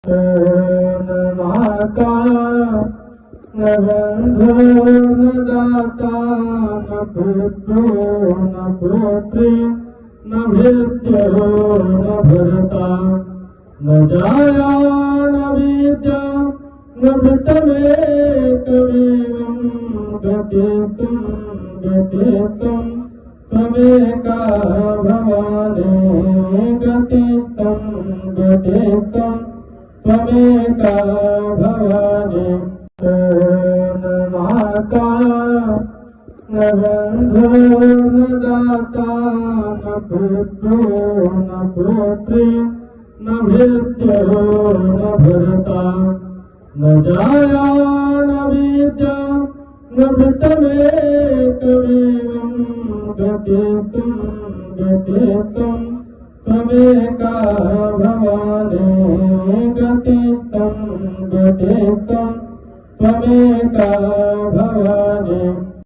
न माता न बंधो न दाता न पुत्रो न पुत्री न भृत्यो न भर्ता न जाया न विद्या न वृत्तमेकमेवं गतितं त्वमेका भवानी गतितं त्वमेका भवानी न माता न बंधो न दाता न पुत्रो न पुत्री न भृत्यो न भर्ता न जाया न विद्या न वृत्तमेकमेवं गतितं त्वमेका भवानी गतितं त्वमेका